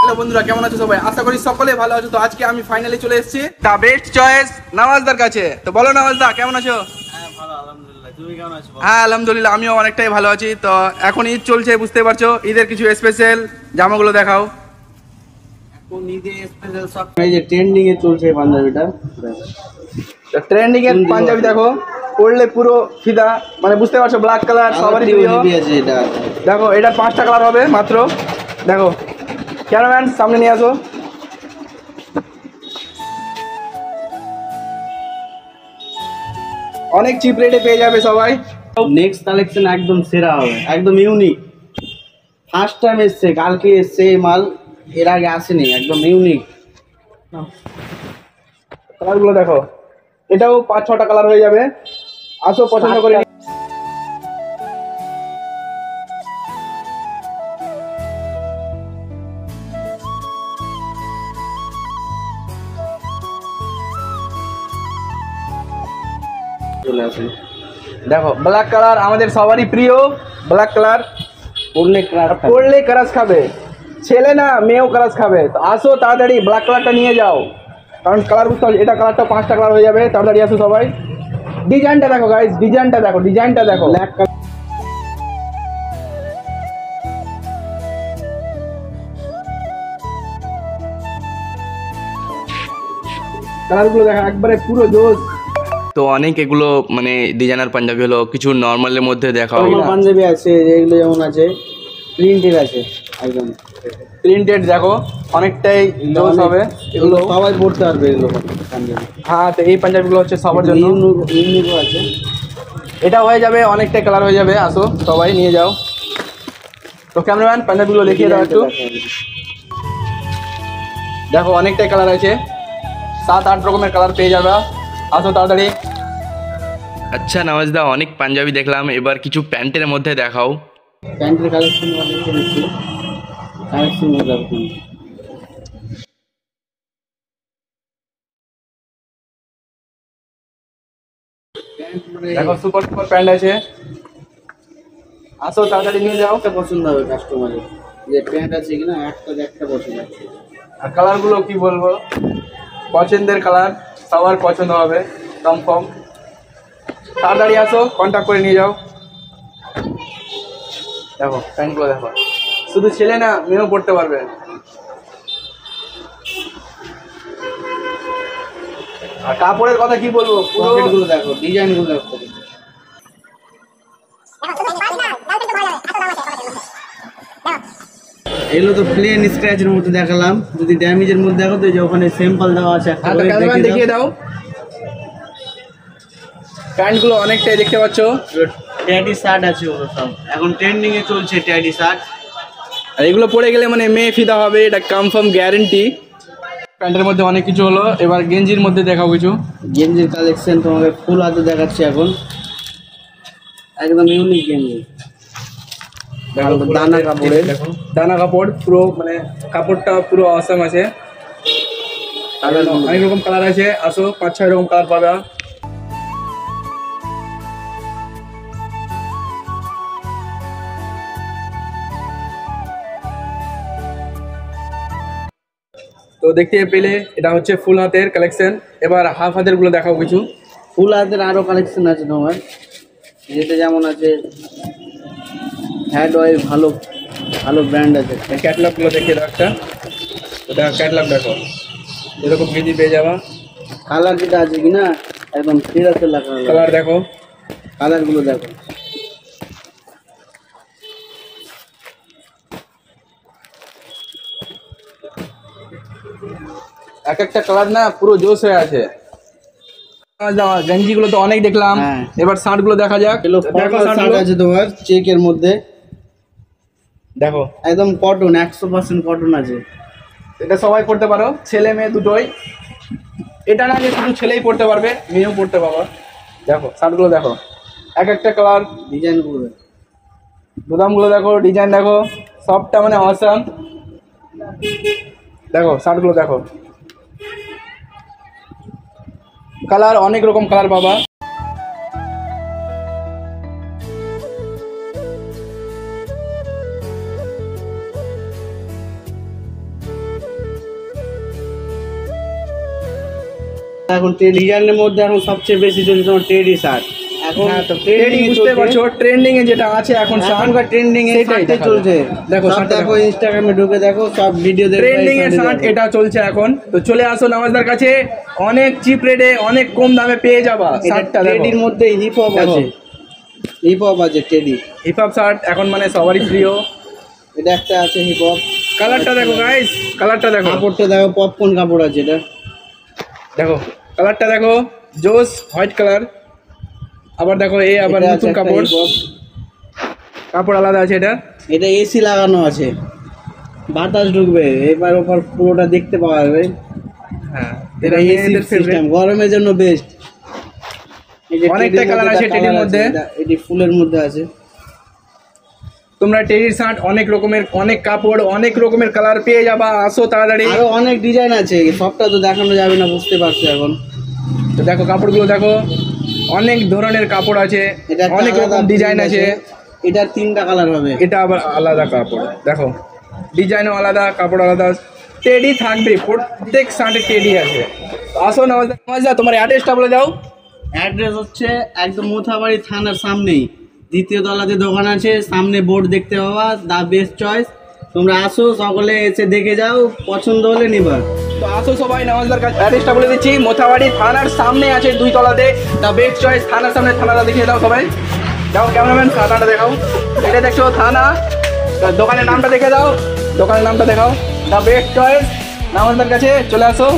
Hello বন্ধুরা, কেমন আছো সবাই? আশা করি সকলে ভালো আছো। তো আজকে আমি ফাইনালি চলে এসেছি দা বেস্ট চয়েস নওয়াজদার কাছে। তো বলো নওয়াজদা, কেমন আছো? হ্যাঁ ভালো, আলহামদুলিল্লাহ। তুমি কেমন আছো? হ্যাঁ আলহামদুলিল্লাহ, আমিও অনেকটাই ভালো আছি। তো এখন ঈদ চলছে, বুঝতে পারছো, ঈদের কিছু স্পেশাল জামাগুলো দেখাও। এখন ঈদে স্পেশাল সব এই যে ট্রেন্ডিং এ চলছে পাঞ্জাবিটা, ট্রেন্ডিং এর পাঞ্জাবি দেখো, পরলে পুরো ফিদা, মানে বুঝতে পারছো, ব্ল্যাক কালার সবারই প্রিয়। আছে এটা। দেখো এটা 5টা কালার হবে মাত্র। দেখো ক্যামেরাম্যান সামনে নিয়ে আসো। অনেক চিপ রেটে পেয়ে যাবে সবাই। নেক্সট কালেকশন একদম সেরা হবে, একদম ইউনিক। ফার্স্ট টাইম এসছে, কালকে এসছে এই মাল, এর আগে আসেনি, একদম ইউনিক। কালারগুলো দেখো, এটাও 5-6টা কালার হয়ে যাবে। আসো পছন্দ করে। চলে আসেন। দেখো ব্ল্যাক কালার আমাদের সবারই প্রিয়, ব্ল্যাক কালার পরলে কারাজ খাবে, ছেলে না মেয়েও কারাজ খাবে। তো আসো তাড়াতাড়ি, ব্ল্যাক কালারটা নিয়ে যাও, কারণ কালার বুঝতে হবে। এটা কালারটা 5টা কালার হয়ে যাবে, তাড়াতাড়ি আসো সবাই। ডিজাইনটা দেখো গাইস, ডিজাইনটা দেখো, ডিজাইনটা দেখো। ব্ল্যাক কালারগুলো দেখো, একবারে পুরো জোস। তো অনেক এগুলো মানে ডিজাইনার পাঞ্জাবি হলো, কিছু নর্মালের মধ্যে দেখা হয়। কালার পাঞ্জাবি আছে, যেগুলো যেমন আছে প্রিন্টেড আছে, একদম প্রিন্টেড দেখো, অনেকটাই জোস হবে এগুলো, সবাই পড়তে পারবে এগুলো পাঞ্জাবি। হ্যাঁ, তো এই পাঞ্জাবিগুলো হচ্ছে সবার জন্য। ইউনিকও আছে। এটা হয়ে যাবে, অনেকটাই কালার হয়ে যাবে। আসো সবাই নিয়ে যাও। তো ক্যামেরাম্যান পাঞ্জাবিগুলো দেখিয়ে দাও একটু। দেখো অনেকটাই কালার আছে, 7-8 রকমের কালার পেয়ে যাবে। আসো তাড়াতাড়ি। আচ্ছা নওয়াজদা, অনেক পাঞ্জাবি দেখলাম, এবার কিছু প্যান্টের মধ্যে দেখাও। প্যান্টের কালেকশন কালেকশন দেখো সুপার সুপার প্যান্ট আছে, আসো তাড়াতাড়ি নিয়ে যাও। একটা পছন্দ হবে কাস্টমারের, যে প্যান্ট আছে কিনা একটা পছন্দ আছে। আর কালারগুলো কি বলবো, পছন্দের কালার, সবার পছন্দ হবে কনফার্ম। তাড়াতাড়ি আসো, কন্ট্যাক্ট করে নিয়ে যাও। দেখো প্যান্টগুলো দেখো, শুধু ছেলে না মেয়েও পড়তে পারবে। আর কাপড়ের কথা কি বলবো, পুরো পকেটগুলো দেখো, ডিজাইনগুলো দেখো। এগুলো তো প্লেন স্ক্র্যাচের মধ্যে দেখালাম, যদি ড্যামেজের মধ্যে দেখো তো যে ওখানে স্যাম্পল দেওয়া আছে একটা করে, দেখিয়ে দাও। প্যান্টগুলো অনেকটাই দেখতে পাচ্ছ। ট্যাডি শার্ট আছে, ওগুলো সব এখন ট্রেন্ডিং এ চলছে ট্যাডি শার্ট। আর এগুলো পরে গেলে মানে মেয়ে ফিদা হবে, এটা কনফার্ম গ্যারেন্টি। প্যান্টের মধ্যে অনেক কিছু হলো, এবার গেঞ্জির মধ্যে দেখাও কিছু। গেঞ্জির কালেকশন তোমাকে ফুল হাতে দেখাচ্ছি এখন, একদম ইউনিক গেঞ্জি। দানা কাপড়ের, দানা কাপড় পুরো, মানে কাপড়টা পুরো অসাম আছে। অনেক রকম কালার আছে, আসো 5-6 রকম কালার পাবে। তো দেখতে পেলে এটা হচ্ছে ফুল হাতের কালেকশন। এবার হাফ হাতের গুলো দেখাও কিছু। ফুল হাতের আরো কালেকশন আছে তোমার, যেটা যেমন আছে হ্যাড অয়েল, ভালো ভালো ব্র্যান্ড আছে। ক্যাটলগ গুলো দেখিয়ে দাও একটা। তো দেখো ক্যাটলগ দেখো, এরকম গেঞ্জি পেয়ে যাবা। কালার যেটা আছে কিনা একদম তেরা তেলা কালার দেখো, কালারগুলো দেখো। এক একটা কালার না পুরো জোশ হয়ে আছে। গেঞ্জি গুলো তো অনেক দেখলাম, এবার শার্ট গুলো দেখা যাক। দেখো শার্ট আছে তোমার চেকের মধ্যে, দেখো একদম কটন, 100% কটন আছে। এটা সবাই পড়তে পারো, ছেলে মেয়ে দুটোই। এটা না যে শুধু ছেলেই পড়তে পারবে, মেয়েও পড়তে পারবে। দেখো শার্টগুলো দেখো, এক একটা কালার, ডিজাইনগুলো, বোতামগুলো দেখো, ডিজাইন দেখো, সবটা মানে অসাম। দেখো শার্টগুলো দেখো, কালার অনেক রকম কালার পাবা। এখন ডিজাইনের মধ্যে এখন সবচেয়ে বেশি চলছে তোমার টেডি শার্ট। এখন হ্যাঁ, তো ট্রেন্ডিং বুঝতে পারছো ট্রেন্ডিং এ যেটা আছে এখন এখনকার ট্রেন্ডিং এ সেটাই শার্টে দেখাবে। চলছে। দেখো সব শার্টটা দেখো দেখো। ইনস্টাগ্রামে ঢুকে দেখো সব ভিডিও দেখো ট্রেন্ডিং এর শার্ট এটা চলছে এখন। তো চলে আসো নওয়াজদার কাছে, অনেক চিপ রেটে অনেক কম দামে পেয়ে যাবা শার্টটা। দেখো টেডির মধ্যে হিপ হপ দেখো। আছে, হিপ হপ আছে টেডি। হিপ হপ শার্ট এখন মানে সবারই প্রিয়। এটা একটা আছে হিপ হপ। কালারটা দেখো গাইস, কালারটা দেখো, কাপড়টা দেখো পপকর্ন কাপড় আছে এটা। দেখো কালারটা দেখো, জোস হোয়াইট কালার। আবার দেখো এই আবার এটা আছে নতুন একটা কাপড়, hip hop। কাপড় আলাদা আছে এটা। এটা এসি লাগানো আছে, বাতাস ঢুকবে এবার ওপর পুরোটা দেখতে পাওয়া যাবে। হ্যাঁ, এটা এসি সিস্টেম, গরমের জন্য বেস্ট। অনেকটা কালার আছে টেডির মধ্যে। এটি ফুলের মধ্যে আছে। তোমরা টেডির শার্ট অনেক রকমের, অনেক কাপড়, অনেক রকমের কালার পেয়ে যাবা। আসো তাড়াতাড়ি। আরো অনেক ডিজাইন আছে, সবটা তো দেখানো যাবে না, বুঝতে পারছো এখন। তো দেখো কাপড়গুলো দেখো, অনেক ধরনের কাপড় আছে, এটা একটা অনেক আলাদা রকম ডিজাইন print আছে। এটা 3টা কালার হবে। এটা আবার আলাদা কাপড়, দেখো ডিজাইনও আলাদা, কাপড় আলাদা। টেডি থাকবে, প্রত্যেক শার্টে টেডি আছে। আসো নওয়াজদা, তোমার অ্যাড্রেসটা বলে দাও। অ্যাড্রেস হচ্ছে একদম মোথাবাড়ি থানার সামনেই, 2য় তলাতে দোকান আছে, সামনে বোর্ড দেখতে পাবা দা বেস্ট চয়েস। তোমরা আসো, সকলে এসে দেখে যাও, পছন্দ হলে নিবা। তো আসো সবাই নওয়াজদার কাছে। অ্যাড্রেসটা বলে দিচ্ছি, মোথাবাড়ি থানার সামনে আছে 2 তলাতে দ্য বেস্ট চয়েস। থানার সামনে, থানাটা দেখিয়ে দাও সবাই। যাও ক্যামেরাম্যান, থানাটা দেখাও। এটা দেখছো থানা, দোকানের নামটা দেখে দাও, দোকানের নামটা দেখাও, দ্য বেস্ট চয়েস নওয়াজদার কাছে। চলে আসো।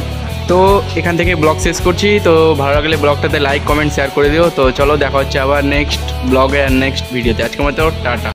তো এখান থেকে ব্লগ শেষ করছি। তো ভালো লাগলে ব্লগটাতে লাইক কমেন্ট শেয়ার করে দিও। তো চলো দেখা হচ্ছে আবার নেক্সট ব্লগে আর নেক্সট ভিডিওতে। আজকের মতো টাটা।